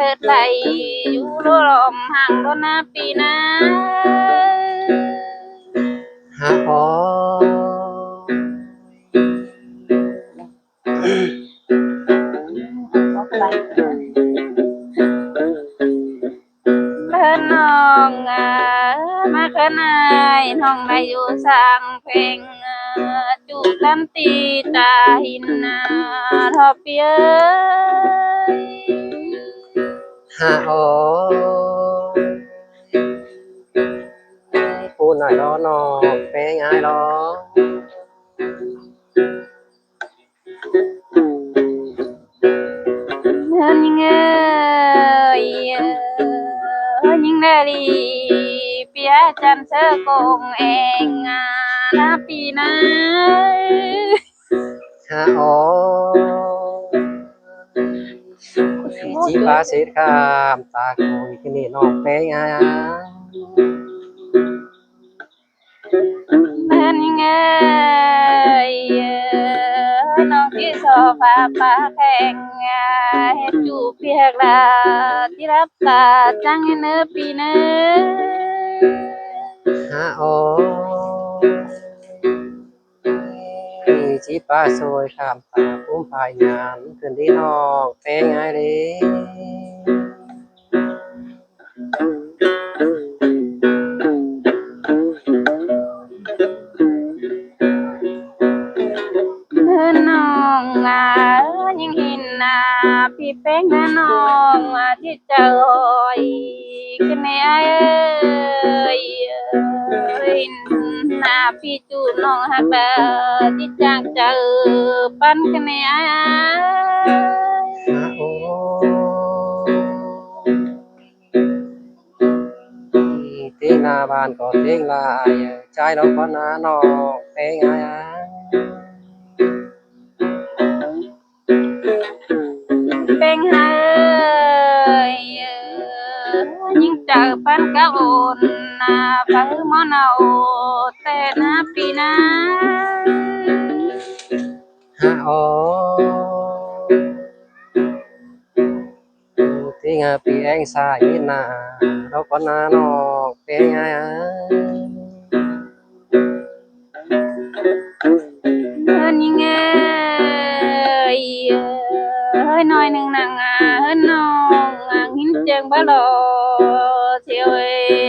ลิดไหลอยู่รลมห่างโดนนาปีนาหาอ๋อเลินน้องมาเกินไอ้น้องได้อยู่สร้างเพลงจูบกันตีตาหินทอเปียหาอ๋อพูดหน่อยล้อนอกเป็นไงล้อเฮินยังยิ่งได้ดีเปียจันเสกงเองนาปีนา หาอ๋อจีบาเสียคามตาโกยขึ้นนี่นอกเป็นไงเดินยังไงน้องที่โซฟาป้าแข่งเฮ็ดจูเปียกลาที่รับตาจังเนื้อปีเนื้อหาอ๋อจีบาสวยคามตาพุ่มพายงานขึ้นที่นอกเป็นไงดิเดินน้องยิ่งหินพี่แป้งน้องที่เจอขึ้นในเอ้ยพี่จูน้องหักเบอที่จางเจอปั้นขึ้นในหาอ๋อเตียงหน้าบ้านก็เตียงลายใจเราก็หน้านอกเป็นไงเป็นไงยิ่งเจอปั้นกะโอนไปมอนาโอแต่ปีนาหาอ๋อที่งาปีแองสายนาเราก็นานอกเป็นไงเฮินยังไงหน่อยหนึ่งนางเฮินน้องหินเจิงบ้าโลเที่ยว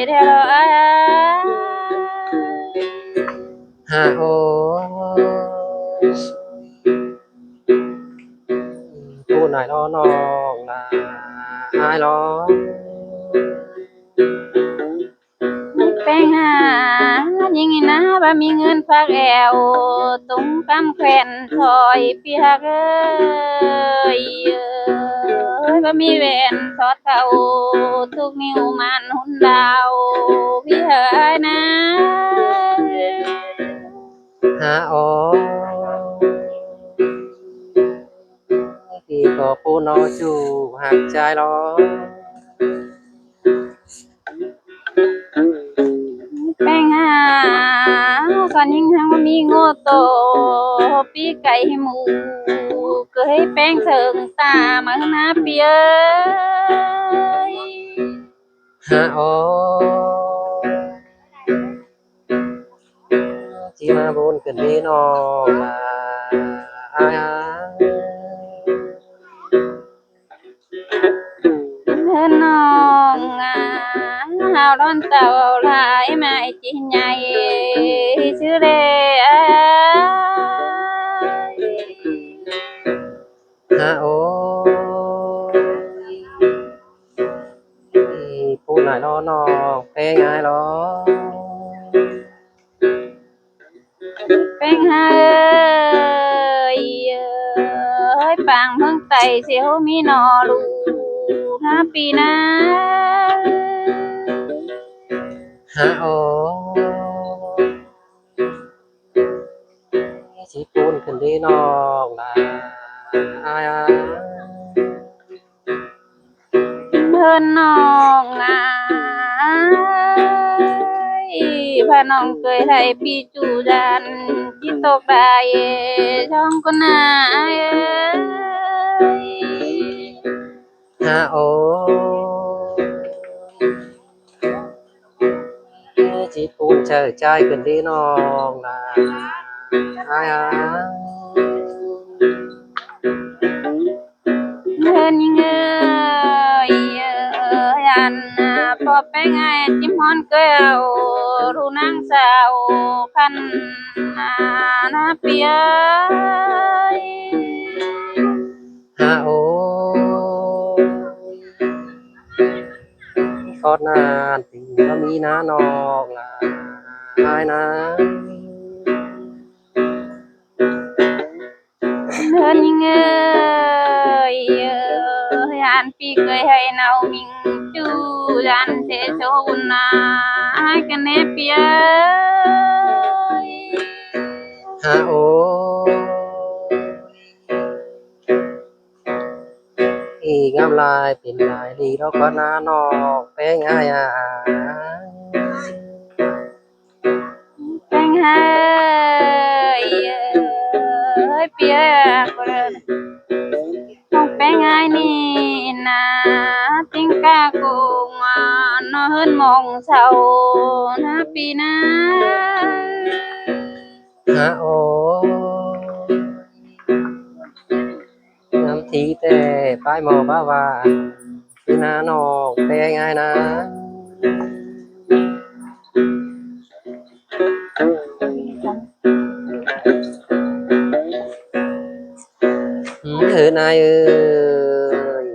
เที่ยวหาอ๋อผู้นายรอนอกนาอายรอเป็นยิ่งนะบ่มีเงินฝากแอวตุ้งกำแขวนถอยเปียกบ่มีแหวนทอดเข่าทุกนิ้วมันหุ่นดาวพี่เอ๋ยนะหาอ๋อที่ก็ผู้นอจูหักใจรอเป็นก่อนยิ่งทั้งบ่มีโง่โตปีไก่หมูเคยแป้งเถิงตามาหน้าเปียหาอ๋อที่มาบนขึ้นดีนอกนาอายเดินน้องหาวร้อนเต่าลายไม้จีนใหญ่ชื่อเลหาอ๋อผู้นายรอนอกเป็นไงรอเป็นปางเมืองไต่เสียวมีนอลูปีนาหาอ๋อสิปูนขึ้นดีนอกนาอายเดินน้องพาน้องเคยให้พี่จูดันที่ตกได้ช่องก็นาห ฮะโอ้จีปูนเจอใจขึ้นดีน้องนะอ้ายเงินเงยอันพอไปไงจิมฮอนเกลียวรู้นางสาวคันนาเปีย ฮะโอ้กอดนานปีก็มีน้าน้องนะอ้ายนะเดินเงยอันปีเคยให้เนามิงจูอันเทโชบุนากันเนเปีย ฮะโอ้อีงามลายเป็นลายดีแล้วก็น้าน้องแป้งอ้ายเป็นให้เปียก็เลยมองเป็นไงนี่นะติงกากูงานเฮินมองเศร้านะปีนะ ฮะโอ้น้ำทีแต่ป้ายหมอบ้าว่าคือน้าน้องแป้งอ้ายนะนายเอ้ย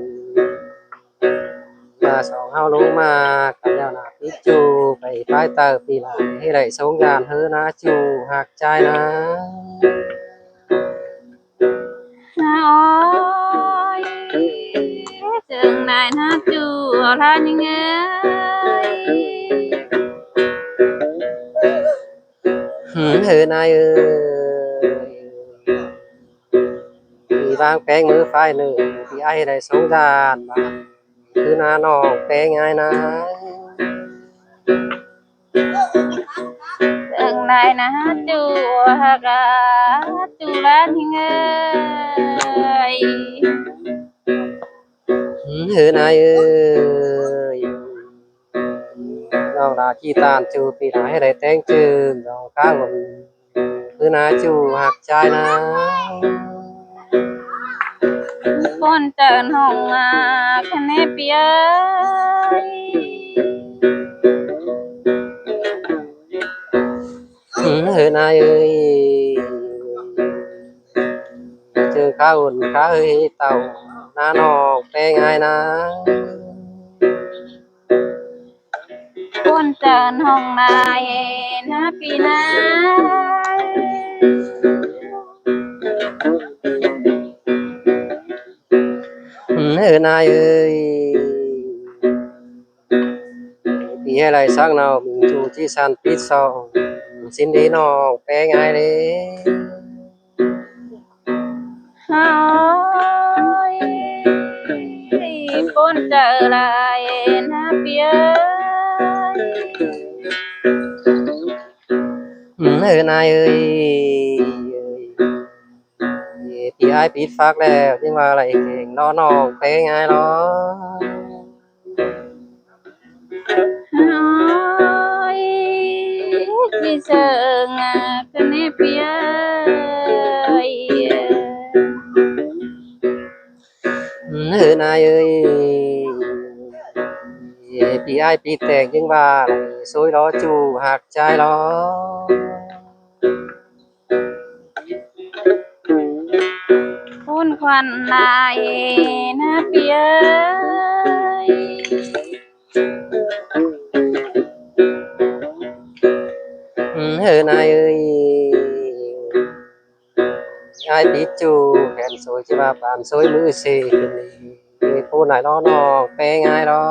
มาสองเฮาลงมากันแล้วนะพี่จูไปป้ายเตอร์ปีหลังให้ได้สงยานเฮอนะจูหักใจนะ Ôi chừng này nó chùa ra nhưng ơi นายเอ้ยมีบางแปลงมือไฟหนึ่งที่ไอ้ได้สงสารบ้างคือนาน้องแปลงไงนะ chừng này nó chùa ra chùa ra nhưng ơi นายเอ้ยน้องลาจีตานจูปีหน้าให้ได้แต่งจืงน้องก้าวคือนาจูหักใจนะ con trơn hồng cái nếp bia นายเอ้ยเจอข้าวอุ่นข้าเอ้ยเต่าน้าน้องแปลงไงนะ con trơn hồng này nó pi na นายเอ้ยปีอะไรสักnào mình chủ chi san pít sau xin đi nó bé ngay đấy Ôi con trở lại na bia นายเอ้ยปีไอปิดฝากแล้วยังว่าอะไรเก่งน้อน้องแป้งไงเนาะ Ôi chỉ sợ cái nếp bia นายเอ้ยปีไอปีแตกยังว่าอะไรซวยล้อจูหักใจล้อ con khoan lại na bia นายเอ้ยไอปีจูแขนสวยที่ว่าปานสวยมือเสกผู้ไหนล้อน้องแป้งไงล้อ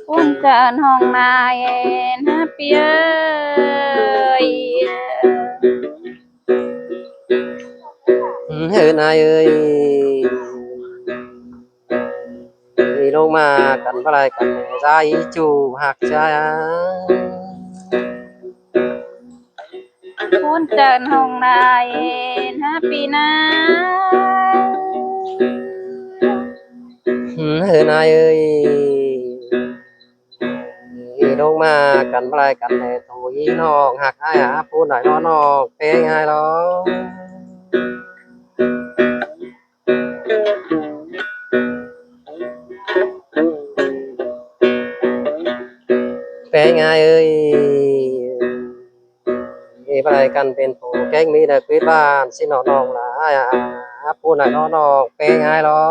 con trơn hồng này na bia นายเอ้ยลงมากันอะไรกันใจจูหักใจ พูนเจินห้องได้นะปีนาเฮ้นายเอ้ยลงมากันบ่ไรกันแน่โตอีน้องหักอ้ายหาพูดหน่อยน้องเป็นไงหรอเป็นไงเอ้ยบ่ไรกันเป็นโตแกงมีแต่คุยบ้านสิน้องล่ะอ้ายหาพูดหน่อยน้องเป็นไงหรอ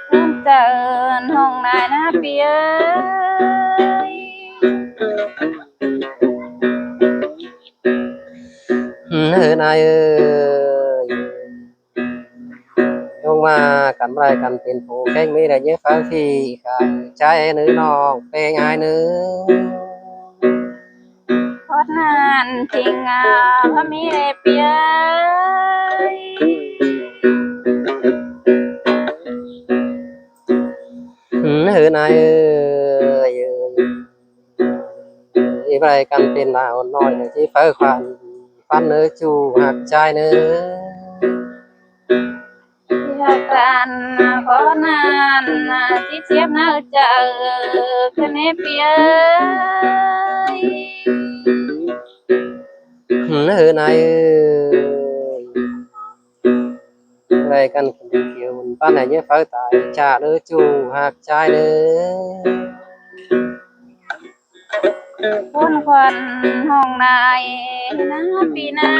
พูนเจินห้องได้นะปีเอ้ยเฮ้นายเอ้ยลงมากันบ่ไรกันเป็นโตแกงมีแต่เยอะฟังที่ข้างใจนึกน้องเป็นไงนึก พอดนานจริงพระมีได้ปีเอ้ยนายเอ้ยไปกันเป็นลาวน้อยที่เฝ้าควันฟันเนื้อจูหักใจเนื้อที่หักกันพอดนานที่เทียบเนื้อเจอคะแนนปีเอ้ยนายไปกันเป็นเกี่ยวฟันไหนเยอะเฝ้าตายชาเนื้อจูหักใจเนื้อคนควันห้องนายนะปีนา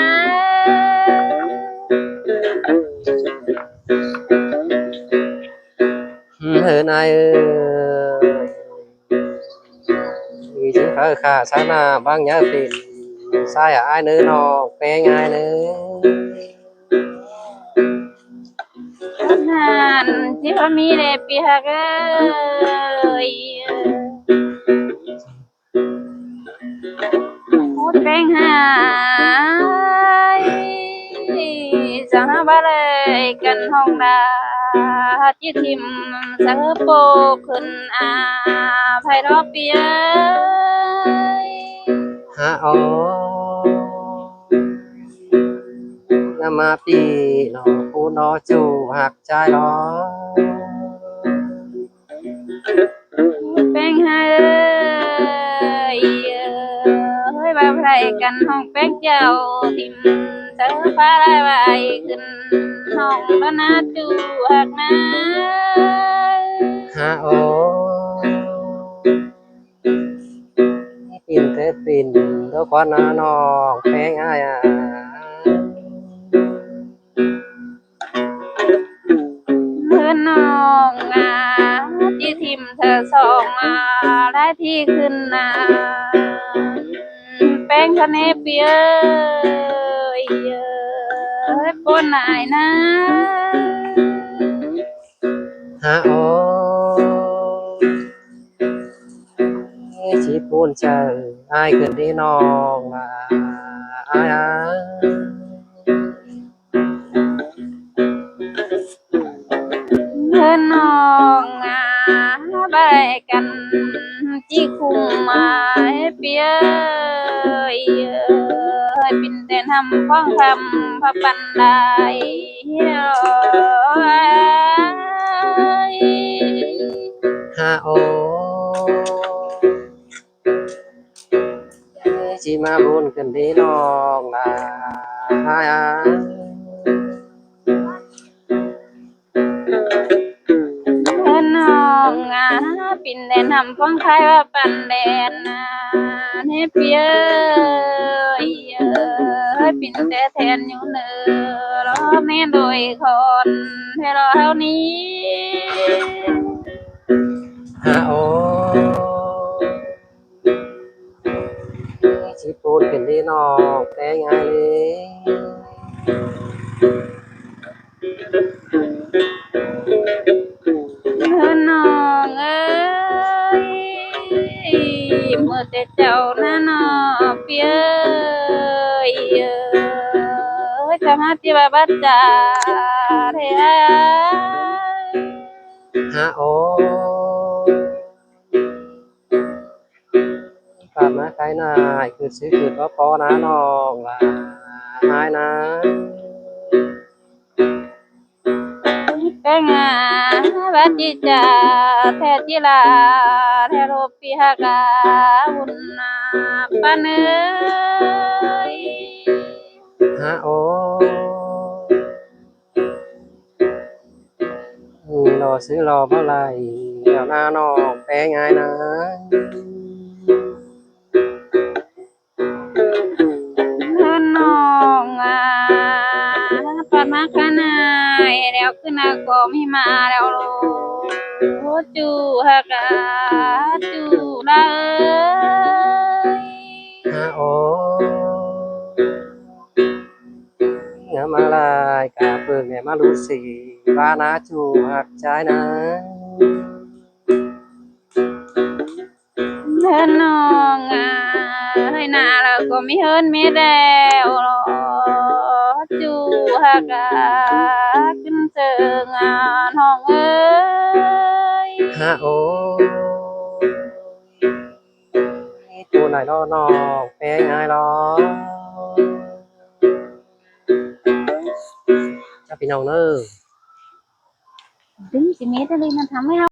นายchỉ phải khá sáng là băng nhớ phim sai ai nữa nó quen ai nữa นานที่พระมีได้ปีหักเอ้ยพูดแป้งหายจะหาบาเลยกันห้องดาที่ทิมเสือโปขึ้นไพเราะเปีย hả ó năm mà pi nó cô nó chủ hạt trai đó แป้งหายเอ้ยเฮ้ยบาไพรกันห้องแป้งเจ้าทิมเสือฟ้าได้ไว้ขึ้นห้องแล้วนะจูหักนะ hả ó pin thế pin đó con nó quen ai à เพื่อนน้องที่ทิมเธอส่งได้ที่ขึ้นแป้งคะเนเปียยปนไหนนะ hả ó chỉ buồn chờ ai gần đi nó là ai à เพื่อนน้องบายกันจีคุมเปียยปินแต่ทำพ้องทำพระปันได้hả ó chỉ mà buồn gần đi nó là ai à เพื่อนน้องปินแต่ทำพ้องคายว่าปันแดนเนเปียยปินแต่แทนอยู่เนื้อรอแม่โดยคนให้รอเท่านี้ hả ó chỉ buồn gần đi nó té ngay đi เพื่อนน้องเอ้ยเมื่อแต่เจ้าหน้าน้อเปียยสมาธิบาบัจจาเท hả ó กลับมาใกล้นายคือซื้อคือว่าพอนะน้องละนายนะ เป็นบัดจิจาแท้จิลาแท้รูปพิหากาบุญนาปานเอ้ย ฮะโอ้รอซื้อรอเมื่อไหรเดี๋ยวหน้าน้องแปลง่ายนะเฮือนน้องปานมาคานายแล้วขึ้นนาก็มีมาแล้วลูกโอ้จูหากาจูลาเอ้ย ฮะโอ้งามอะไรกาเปิงเนี่ยมารู้สิว่านะจูหักใจนะ เดินน้องให้หน้าแล้วก็มีเฮิรนมีแล้วรอจูหากาขึ้นเจองานห้องเอ้ย ฮะโอ้จูไหนรอน้องแปลง่ายหรอจะพี่น้องเนอะ ถึงสิเมตรเลยมันทำให้เรา